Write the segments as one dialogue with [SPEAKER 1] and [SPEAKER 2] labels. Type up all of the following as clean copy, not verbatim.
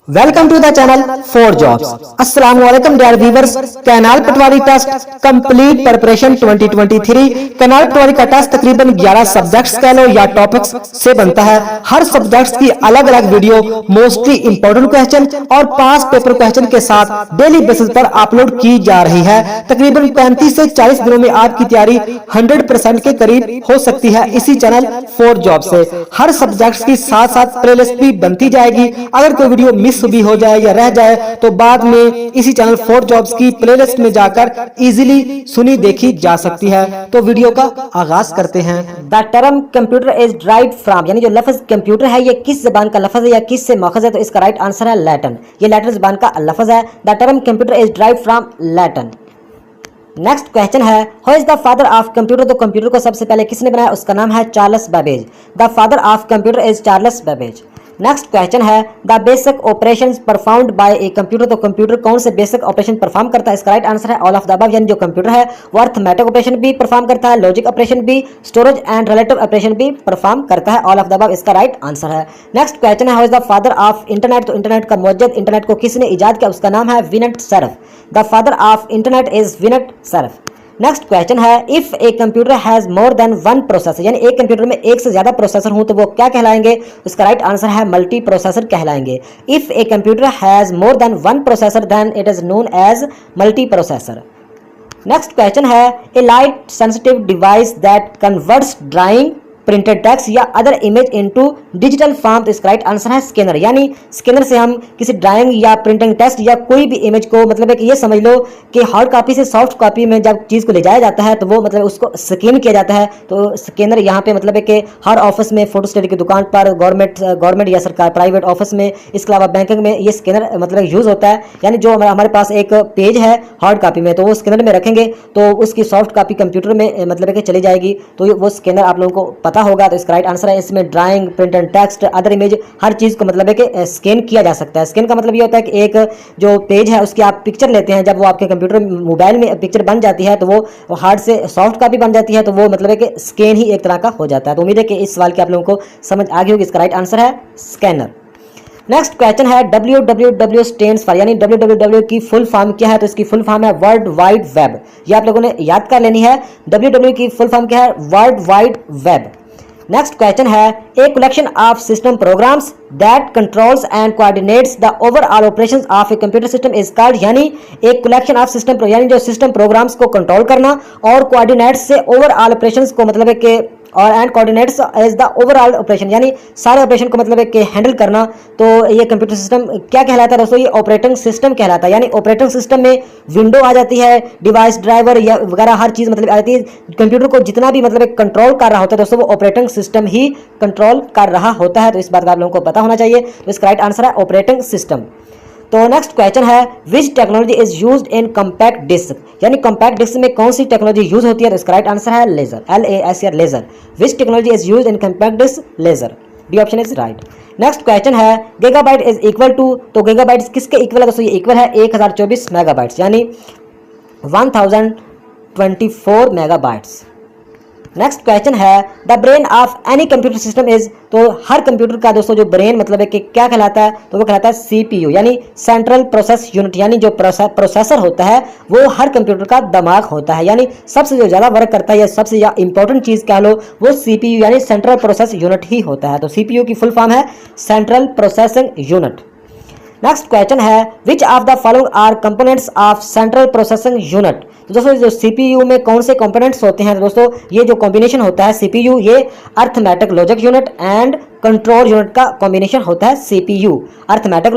[SPEAKER 1] Welcome to the channel for jobs. अस्सलाम वालेकुम dear viewers. Canal patwari test complete preparation 2023। Canal patwari का test तकरीबन 11 subjects कह लो या टॉपिक्स से बनता है। हर सब्जेक्ट्स की अलग अलग वीडियो, मोस्टली इंपॉर्टेंट क्वेश्चन और पास पेपर क्वेश्चन के साथ डेली बेसिस पर अपलोड की जा रही है। तकरीबन 35 से 40 दिनों में आपकी तैयारी 100% के करीब हो सकती है इसी चैनल फॉर जॉब से। हर सब्जेक्ट्स की साथ साथ प्लेलिस्ट भी बनती जाएगी। अगर कोई वीडियो मिस भी हो जाए या रह जाए तो बाद में इसी चैनल फॉर जॉब्स की प्लेलिस्ट में जाकर इजीली सुनी देखी जा सकती है। तो वीडियो का आगाज करते हैं।
[SPEAKER 2] The term computer is derived from, यानी जो लफ्ज कंप्यूटर है ये किस जबान का लफ्ज है या किस से माखज है, तो इसका राइट आंसर है लैटिन। ये लैटिन जबान का लफ्ज है। The term computer is derived from Latin. Next question है, who is the father of computer. तो कंप्यूटर को सबसे पहले किसने बनाया, उसका नाम है Charles Babbage. The father of computer is Charles Babbage. Next question है, the basic operations performed by a computer. तो कंप्यूटर कौन से बेसिक ऑपरेशन परफॉर्म करता है, इसका राइट आंसर है ऑल ऑफ द अबव। यानी जो कंप्यूटर है वो अर्थमेटिक ऑपरेशन भी परफॉर्म करता है, लॉजिक ऑपरेशन भी, स्टोरेज एंड रिलेटिव ऑपरेशन भी परफॉर्म करता है। ऑल ऑफ द अबव इसका राइट आंसर है। नेक्स्ट क्वेश्चन है, who is the father of internet. तो इंटरनेट का मुवज्जद, इंटरनेट को किसने इजाद किया, उसका नाम है Vint Cerf. The father of internet is Vint Cerf. Next question है, if a computer has more than one processor, यानी एक कंप्यूटर में एक से ज्यादा प्रोसेसर हो तो वो क्या कहलाएंगे, उसका राइट आंसर है मल्टी प्रोसेसर कहलाएंगे। If a computer has more than one processor then it is known as multi processor. Next question है, a light sensitive device that converts drawing, printed text या other image into digital form. तो इसका right answer है scanner. यानी scanner से हम किसी drawing या प्रिंटिंग टेक्स्ट या कोई भी इमेज को, मतलब है कि ये समझ लो कि हार्ड कॉपी से सॉफ्ट कॉपी में जब चीज़ को ले जाया जाता है तो वो मतलब उसको स्कैन किया जाता है। तो स्कैनर यहाँ पे मतलब है कि हर ऑफिस में, फोटोस्टेट की दुकान पर, गवर्नमेंट या सरकार प्राइवेट ऑफिस में, इसके अलावा बैंकिंग में ये स्कैनर मतलब यूज़ होता है। यानी जो हमारे पास एक पेज है हार्ड कॉपी में तो वो स्कैनर में रखेंगे तो उसकी सॉफ्ट कॉपी कंप्यूटर में मतलब है कि चली जाएगी। तो वो स्कैनर आप लोगों को पता होगा। तो इसका राइट आंसर है, इसमें drawing, print and text, other image, हर चीज़ को मतलब है कि स्कैन किया जा सकता है। स्कैन का मतलब ये होता है कि एक जो पेज है उसकी आप पिक्चर लेते हैं, जब वो आपके कंप्यूटर मोबाइल में पिक्चर बन जाती है तो वो हार्ड से सॉफ्ट कॉपी बन जाती है, तो वो मतलब है कि स्कैन ही एक तरह का हो जाता है। तो उम्मीद है कि इस सवाल की आप लोगों को समझ आ गई होगी। इसका राइट आंसर है स्कैनर। नेक्स्ट क्वेश्चन है, www स्टैंड्स फॉर, यानी www की फुल फॉर्म क्या है, तो इसकी फुल फॉर्म है वर्ल्ड वाइड वेब। ये आप लोगों ने याद कर लेनी है। www की फुल फॉर्म क्या है, world wide web. Next question है, a collection of system programs that controls and coordinates the overall operations of a computer system is called. यानी एक कलेक्शन ऑफ सिस्टम, यानी जो सिस्टम प्रोग्राम्स को control करना और कोऑर्डिनेट्स से ओवरऑल ऑपरेशंस को मतलब है कि और and coordinates as the overall operation, यानी सारे ऑपरेशन को मतलब है कि हैंडल करना। तो ये कंप्यूटर सिस्टम क्या कहलाता है दोस्तों, ये ऑपरेटिंग सिस्टम कहलाता है। यानी ऑपरेटिंग सिस्टम में विंडो आ जाती है, डिवाइस, ड्राइवर या वगैरह हर चीज़ मतलब आ जाती है। कंप्यूटर को जितना भी मतलब कंट्रोल कर रहा होता है दोस्तों वो ऑपरेटिंग सिस्टम ही कंट्रोल कर रहा होता है। तो इस बात का आप लोगों को पता होना चाहिए। तो इसका राइट आंसर है ऑपरेटिंग सिस्टम। तो नेक्स्ट क्वेश्चन है, which technology is used in compact disc, यानी कॉम्पैक्ट डिस्क में कौन सी टेक्नोलॉजी यूज होती है, तो इसका राइट आंसर है laser, LASER, laser. Which technology is used in compact disc, laser. D option is right. Next question है, गीगाबाइट इज इक्वल टू। तो गीगाबाइट किसके इक्वल है दोस्तों, ये इक्वल है 1024 मेगाबाइट्स, यानी 1024 मेगाबाइट्स। नेक्स्ट क्वेश्चन है, the brain of any computer system is. तो हर कंप्यूटर का दोस्तों जो ब्रेन मतलब है कि क्या कहलाता है, तो वो कहलाता है CPU, यानी सेंट्रल प्रोसेस यूनिट। यानी जो प्रोसेसर होता है वो हर कंप्यूटर का दिमाग होता है। यानी सबसे जो ज़्यादा वर्क करता है या सबसे ज़्यादा इंपॉर्टेंट चीज़ कह लो वो CPU यानी सेंट्रल प्रोसेस यूनिट ही होता है। तो CPU की फुल फॉर्म है central processing unit. Next question है, which of the following are components of central processing unit. तो दोस्तों जो CPU में कौन से कंपोनेंट्स होते हैं, तो दोस्तों ये जो कॉम्बिनेशन होता है CPU, ये arithmetic logic unit and control unit का कॉम्बिनेशन होता है CPU। Arithmetic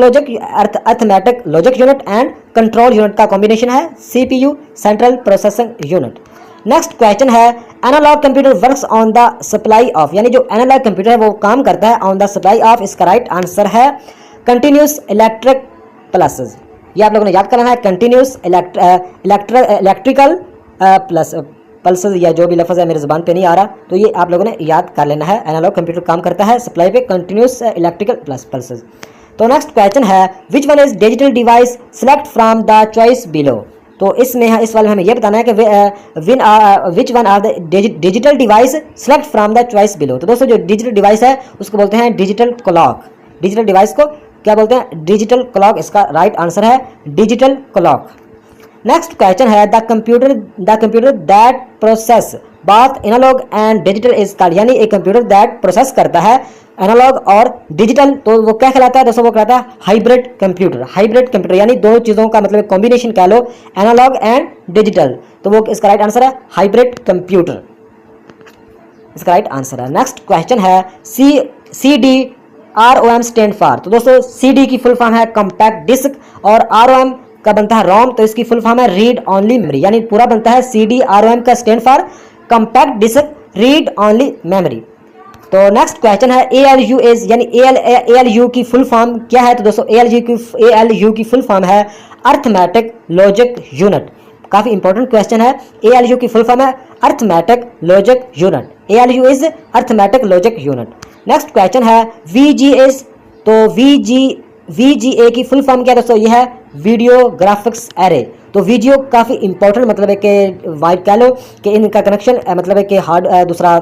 [SPEAKER 2] logic unit and control unit का कॉम्बिनेशन है CPU, central processing unit. Next question है, analog computer works on the supply of, यानी जो एनालॉग कंप्यूटर है वो काम करता है ऑन द सप्लाई ऑफ। इसका राइट आंसर है कंटिन्यूस इलेक्ट्रिक पल्सेस। ये आप लोगों ने याद करना है, कंटिन्यूस इलेक्ट्रिकल पल्सेस, या जो भी लफ्ज़ है मेरे ज़बान पे नहीं आ रहा, तो ये आप लोगों ने याद कर लेना है। एनालॉग कंप्यूटर काम करता है सप्लाई पे कंटिन्यूस इलेक्ट्रिकल पल्सेस। तो नेक्स्ट क्वेश्चन है, which one is digital device select from the choice below. तो इसमें इस वाले में हमें यह बताना है कि which one are the digital device select from the choice below. तो दोस्तों जो डिजिटल डिवाइस है उसको बोलते हैं डिजिटल क्लॉक। डिजिटल डिवाइस को क्या बोलते हैं, डिजिटल क्लॉक इसका राइट आंसर है, डिजिटल क्लॉक। नेक्स्ट क्वेश्चन है the computer that process both analog and digital is called, यानी एक कंप्यूटर दैट प्रोसेस करता है एनालॉग और डिजिटल, तो वो क्या कहलाता है दोस्तों, वो कहलाता है हाइब्रिड कंप्यूटर। हाइब्रिड कंप्यूटर यानी दोनों चीज़ों का मतलब कॉम्बिनेशन कह लो, एनालॉग एंड डिजिटल, तो वो इसका राइट आंसर है हाइब्रिड कंप्यूटर, इसका राइट आंसर है। नेक्स्ट क्वेश्चन है CDROM स्टैंड फॉर, तो दोस्तों CD की फुल फॉर्म है कॉम्पैक्ट डिस्क और ROM का बनता है रोम, तो इसकी फुल फॉर्म है रीड ओनली मेमोरी, यानी पूरा बनता है CDROM का stand for compact disc read only memory. तो नेक्स्ट क्वेश्चन है ALU इज, यानी ALU की फुल फॉर्म क्या है, तो दोस्तों ALU की फुल फॉर्म है अर्थमेटिक लॉजिक यूनिट। काफी इंपॉर्टेंट क्वेश्चन है। ALU की फुल फॉर्म है arithmetic logic unit, ALU is arithmetic logic unit. Next question है VGA, तो VGA की फुल फॉर्म क्या है दोस्तों, यह है वीडियो ग्राफिक्स एरे। तो वीडियो काफ़ी इंपॉर्टेंट मतलब है कि वाइड कह लो कि इनका कनेक्शन मतलब है कि दूसरा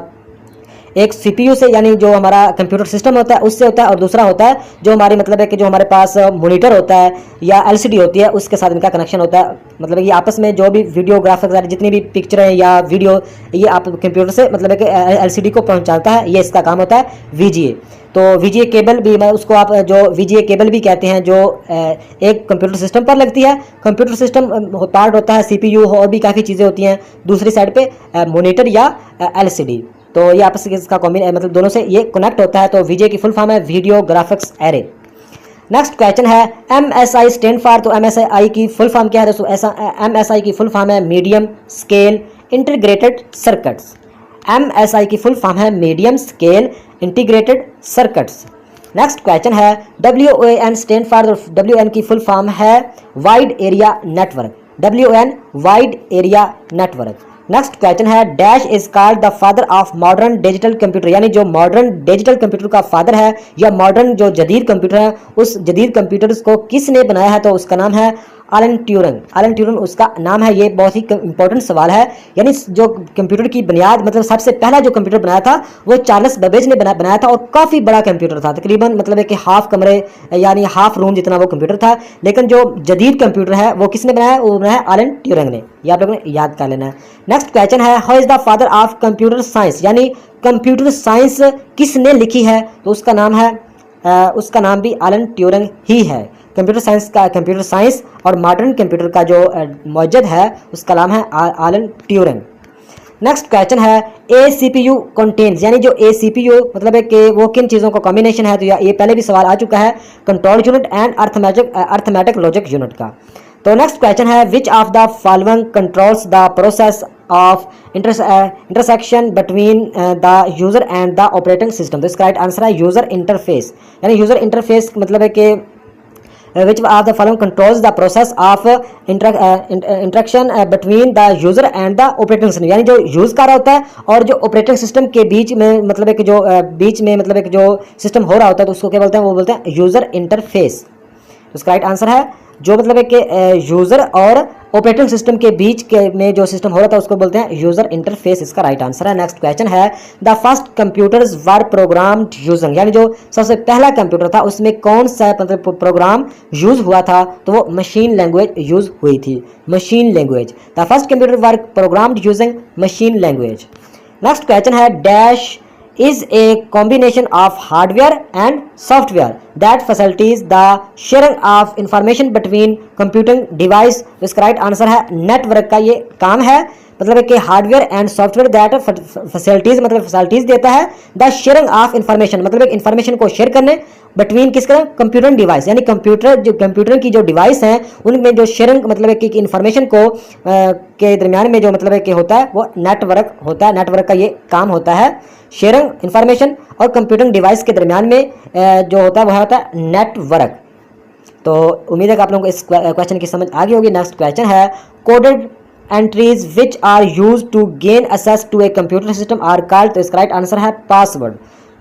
[SPEAKER 2] एक CPU से, यानी जो हमारा कंप्यूटर सिस्टम होता है उससे होता है, और दूसरा होता है जो हमारी मतलब है कि जो हमारे पास मॉनिटर होता है या LCD होती है उसके साथ इनका कनेक्शन होता है। मतलब ये आपस में जो भी वीडियो ग्राफिक्स जितनी भी पिक्चर है या वीडियो, ये आप कंप्यूटर से मतलब है कि LCD को पहुंचाता है, ये इसका काम होता है VGA। तो VGA केबल भी, मैं उसको आप जो VGA केबल भी कहते हैं, जो एक कंप्यूटर सिस्टम पर लगती है। कंप्यूटर सिस्टम पार्ट होता है CPU, और भी काफ़ी चीज़ें होती हैं दूसरी साइड पे मॉनिटर या LCD, तो ये आपस में इसका मतलब दोनों से ये कनेक्ट होता है। तो VGA की फुल फॉर्म है video graphics array. Next question है MSI स्टैंड फॉर, तो MSI की फुल फॉर्म क्या है दोस्तों, MSI की फुल फॉर्म है medium scale integrated circuits. MSI की फुल फॉर्म है medium scale integrated circuits. Next question है WAN स्टैंड फॉर, WAN की फुल फॉर्म है wide area network, WAN wide area network. Next question है dash is called the father of modern digital computer, यानी जो modern digital computer का father है या modern जो जदीद कंप्यूटर है, उस जदीद कंप्यूटर्स को किसने बनाया है, तो उसका नाम है एलन ट्यूरिंग। एलन ट्यूरिंग उसका नाम है। ये बहुत ही इंपॉर्टेंट सवाल है। यानी जो कंप्यूटर की बुनियाद मतलब सबसे पहला जो कंप्यूटर बनाया था वो चार्ल्स बेबेज ने बनाया था, और काफ़ी बड़ा कंप्यूटर था, तकरीबन मतलब है कि हाफ कमरे यानी हाफ रूम जितना वो कंप्यूटर था। लेकिन जो जदीद कंप्यूटर है वो किसने बनाया, वो बनाया एलन ट्यूरिंग ने। ये आप लोगों ने याद कर लेना है। नेक्स्ट क्वेश्चन है how is the father of computer science, यानी कंप्यूटर साइंस किसने लिखी है, तो उसका नाम है उसका नाम भी एलन ट्यूरिंग ही है। कंप्यूटर साइंस और मॉडर्न कंप्यूटर का जो मौजूद है उसका नाम है एलन ट्यूरिंग। नेक्स्ट क्वेश्चन है ACPU कंटेन्स, यानी जो ACPU मतलब है कि वो किन चीज़ों का कॉम्बिनेशन है, तो ये पहले भी सवाल आ चुका है, control unit and arithmetic logic unit का। तो नेक्स्ट क्वेश्चन है which of the following controls the process of intersection between the user and the operating system, तो इसका राइट आंसर है यूजर इंटरफेस। यानी यूजर इंटरफेस मतलब है कि which of the following controls the process of interaction between the user and the operating system, यानी जो use कर रहा होता है और जो ऑपरेटिंग सिस्टम के बीच में मतलब है कि जो बीच में मतलब है कि जो सिस्टम हो रहा होता है, तो उसको क्या बोलते हैं, वो बोलते हैं यूजर इंटरफेस। उसका राइट आंसर है जो मतलब है कि यूजर और ऑपरेटिंग सिस्टम के बीच के में जो सिस्टम हो रहा था उसको बोलते हैं यूजर इंटरफेस। इसका राइट आंसर है। नेक्स्ट क्वेश्चन है the first computers were programmed using, यानी जो सबसे पहला कंप्यूटर था उसमें कौन सा मतलब प्रोग्राम यूज हुआ था, तो वो मशीन लैंग्वेज यूज हुई थी, machine language. The first computer were programmed using machine language. Next question है dash is a combination of hardware and software that facilitates the sharing of information between computing device। तो इसका right answer है network का ये काम है, मतलब है कि hardware and software that facilities मतलब फैसिलिटीज देता है द शेयरिंग ऑफ इंफॉर्मेशन मतलब इंफॉर्मेशन को शेयर करने बिटवीन किसका कंप्यूटर डिवाइस, यानी कंप्यूटर की जो डिवाइस हैं उनमें जो शेयरिंग मतलब है कि इंफॉर्मेशन को के दरमियान में जो मतलब है कि होता है वो नेटवर्क होता है। नेटवर्क का ये काम होता है शेयरिंग इंफॉर्मेशन और कंप्यूटर डिवाइस के दरमियान में जो होता है वह होता है नेटवर्क। तो उम्मीद है कि आप लोगों को इस क्वेश्चन की समझ आ गई होगी। नेक्स्ट क्वेश्चन है coded entries which are use to gain access to a computer system are called, तो इसका राइट आंसर है पासवर्ड।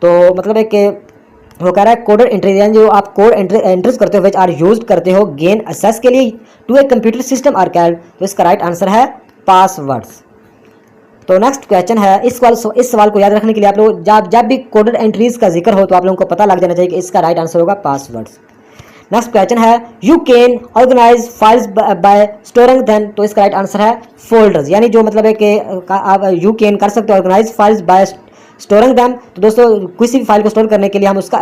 [SPEAKER 2] तो मतलब है कि वो कह रहा है कोडेड एंट्रीज यानी जो आप कोड एंट्रीज करते हो विच आर यूज करते हो गेन एक्सेस के लिए to a computer system are called, तो इसका राइट आंसर है पासवर्ड्स। तो नेक्स्ट क्वेश्चन है इस सवाल को याद रखने के लिए आप लोग जब भी कोडेड एंट्रीज का जिक्र हो तो आप लोगों को पता लग जाना चाहिए कि इसका राइट आंसर होगा पासवर्ड्स। नेक्स्ट क्वेश्चन है you can organise files by storing them, तो इसका राइट आंसर है फोल्डर्स, यानी जो मतलब है कि आप यू कैन कर सकते हो organise files by storing them. तो दोस्तों किसी भी फाइल को स्टोर करने के लिए हम उसका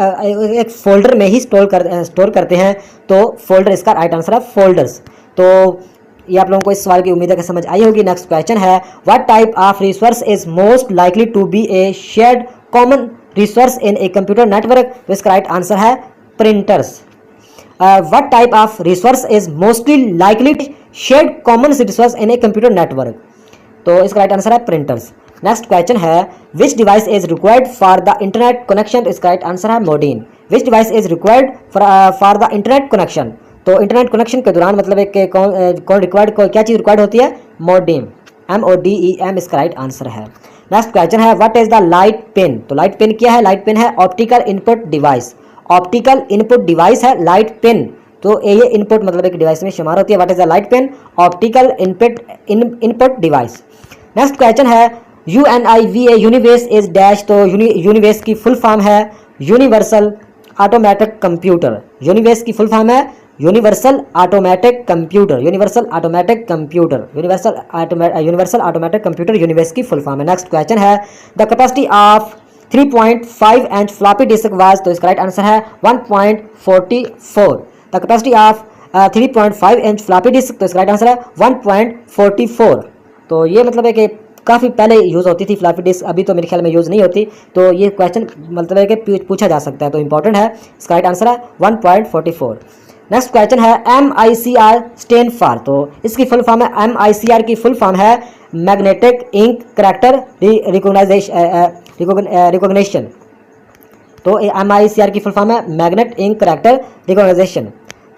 [SPEAKER 2] एक फोल्डर में ही स्टोर करते हैं, तो फोल्डर इसका राइट आंसर है फोल्डर्स। तो ये आप लोगों को इस सवाल की उम्मीद है कि समझ आई होगी। नेक्स्ट क्वेश्चन है what type of resource is most likely to be a shared common resource in a computer network, तो इसका राइट आंसर है printers. What type of resource is mostly likely shared common resource in a computer network, तो इसका right answer है printers. Next question है which device is required for the internet connection, तो इसका right answer है modem. Which device is required for the internet connection, तो internet connection के दौरान मतलब एक कौन रिक्वायर्ड क्या चीज़ रिक्वायर्ड होती है, मोडेम, MODEM इसका राइट आंसर है। नेक्स्ट क्वेश्चन है what is the light pen, तो लाइट पेन क्या है, लाइट पेन है optical input device, optical input device है लाइट पेन, तो ये इनपुट मतलब एक डिवाइस में शुमार होती है। What is the light pen, optical input device. Next question है UNIVA यूनिवर्स इज डैश, तो यूनिवर्स की फुल फॉर्म है यूनिवर्सल ऑटोमेटिक कंप्यूटर, यूनिवर्स की फुल फॉर्म है universal automatic computer, universal automatic computer, universal automatic computer universe की full form है। Next question है the capacity of 3.5 inch floppy disk was, तो इसका राइट आंसर है 1.44। The capacity of 3.5 inch floppy disc, तो इसका right answer है 1.44। तो ये मतलब है कि काफ़ी पहले यूज़ होती थी फ्लॉपी डिस्क, अभी तो मेरे ख्याल में यूज़ नहीं होती, तो ये क्वेश्चन मतलब है कि पूछा जा सकता है, तो इंपॉर्टेंट है। इसका राइट आंसर है 1.44। नेक्स्ट क्वेश्चन है MICR स्टैंड फॉर, तो इसकी फुल फॉर्म है MICR की फुल फॉर्म है मैग्नेटिक इंक करैक्टर रिकॉग्निशन, तो MICR की फुल फॉर्म है मैग्नेट इंक करैक्टर रिकॉग्निशन।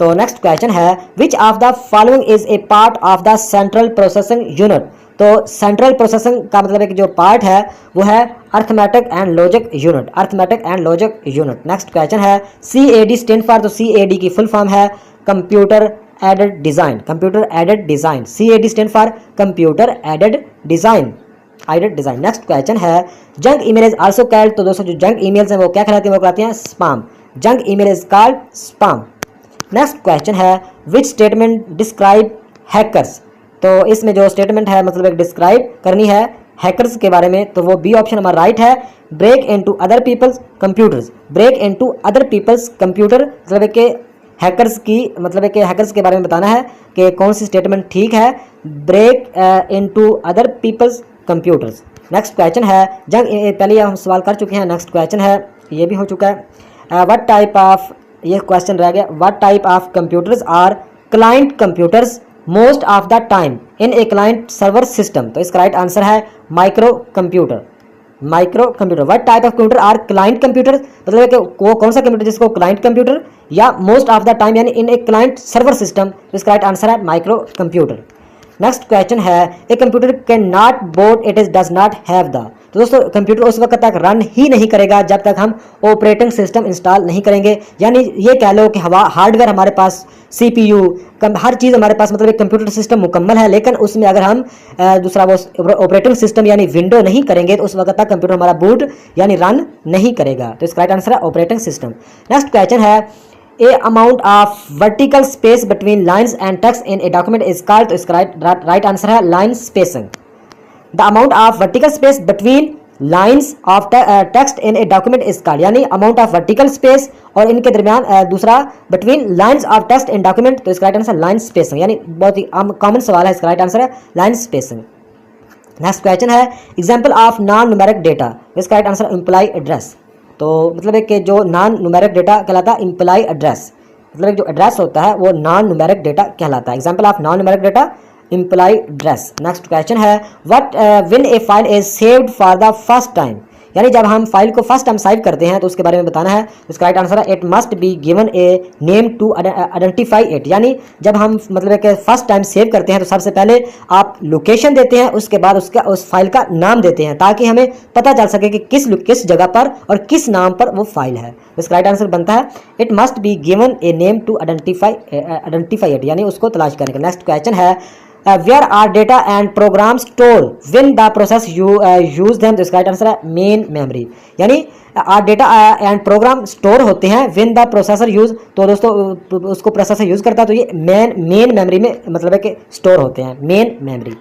[SPEAKER 2] तो नेक्स्ट क्वेश्चन है which of the following is a part of the central processing unit, तो सेंट्रल प्रोसेसिंग का मतलब है कि जो पार्ट है वो है arithmetic and logic unit, arithmetic and logic unit. Next question है CAD स्टैंड फॉर, तो CAD की फुल फॉर्म है computer aided design, computer aided design, CAD stand for computer aided design, aided design. Next question है junk email is also called, तो दोस्तों जो junk emails हैं वो क्या कहलाती हैं, वो कहलाती हैं spam, junk email is called spam. Next question है विच स्टेटमेंट डिस्क्राइब हैकर्स, तो इसमें जो स्टेटमेंट है मतलब एक डिस्क्राइब करनी है हैकर्स के बारे में, तो वो बी ऑप्शन हमारा राइट है। Break into other people's computers, break into other people's computer मतलब कि हैकर्स की मतलब कि हैकर्स के बारे में बताना है कि कौन सी स्टेटमेंट ठीक है, break into other people's computers. Next question है पहले हम सवाल कर चुके हैं, नेक्स्ट क्वेश्चन है ये भी हो चुका है। व्हाट टाइप ऑफ, ये क्वेश्चन रह गया, what type of computers are client computers most of the time in a client server system, तो इसका राइट आंसर है micro computer, micro computer. What type of computer are client computer, मतलब है कि वो कौन सा कंप्यूटर जिसको क्लाइंट कंप्यूटर या मोस्ट ऑफ द टाइम यानी in a client server system, तो इसका राइट आंसर है माइक्रो कंप्यूटर। नेक्स्ट क्वेश्चन है a computer can not boat it is does not have the, तो दोस्तों कंप्यूटर उस वक्त तक रन ही नहीं करेगा जब तक हम ऑपरेटिंग सिस्टम इंस्टॉल नहीं करेंगे, यानी ये कह लो कि हार्डवेयर हमारे पास CPU हर चीज़ हमारे पास मतलब एक कंप्यूटर सिस्टम मुकम्मल है, लेकिन उसमें अगर हम दूसरा वो ऑपरेटिंग सिस्टम यानी विंडो नहीं करेंगे तो उस वक्त तक कंप्यूटर हमारा बूट यानी रन नहीं करेगा, तो इसका राइट आंसर है ऑपरेटिंग सिस्टम। नेक्स्ट क्वेश्चन है a amount of vertical space between lines and text in a document is called, तो इसका राइट आंसर है line spacing. The amount of vertical space between lines of text in a document is called, यानी amount of vertical space और इनके दरमियान दूसरा between lines of text in document, तो इसका राइट आंसर लाइन स्पेसिंग, यानी बहुत ही कॉमन सवाल है, इसका राइट आंसर है लाइन स्पेसिंग। नेक्स्ट क्वेश्चन है example of non numeric data, इसका राइट आंसर इम्प्लाई एड्रेस, तो मतलब है कि जो नॉन न्यूमेरिक डेटा कहलाता है इम्प्लाई एड्रेस, मतलब जो एड्रेस होता है वो नॉन न्यूमेरिक डेटा कहलाता है। Example of non numeric data imply address. Next question है what when a file is saved for the first time, यानी जब हम फाइल को फर्स्ट टाइम सेव करते हैं तो उसके बारे में बताना है, इसका राइट आंसर है it must be given a name to identify it, यानी जब हम मतलब कि फर्स्ट टाइम सेव करते हैं तो सबसे पहले आप लोकेशन देते हैं, उसके बाद उस फाइल का नाम देते हैं ताकि हमें पता चल सके कि किस जगह पर और किस नाम पर वो फाइल है। इसका राइट आंसर बनता है it must be given a name to identify it, यानी उसको तलाश करेंगे। नेक्स्ट क्वेश्चन है where are data and program store when the process use them, तो इसका राइट आंसर है मेन मेमोरी। यानी are data and program store होते हैं व्हेन द प्रोसेसर यूज, तो दोस्तों उसको प्रोसेसर यूज करता है तो ये मेन मेमोरी में मतलब है कि स्टोर होते हैं, मेन मेमोरी।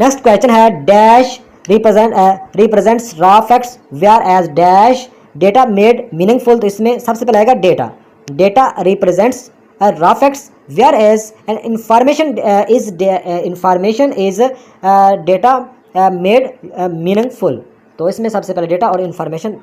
[SPEAKER 2] नेक्स्ट क्वेश्चन है dash represents raw facts whereas dash data made meaningful, तो इसमें सबसे पहले आएगा data. Data represents raw facts whereas an information is data made meaningful, तो इसमें सबसे पहले डेटा और इंफॉर्मेशन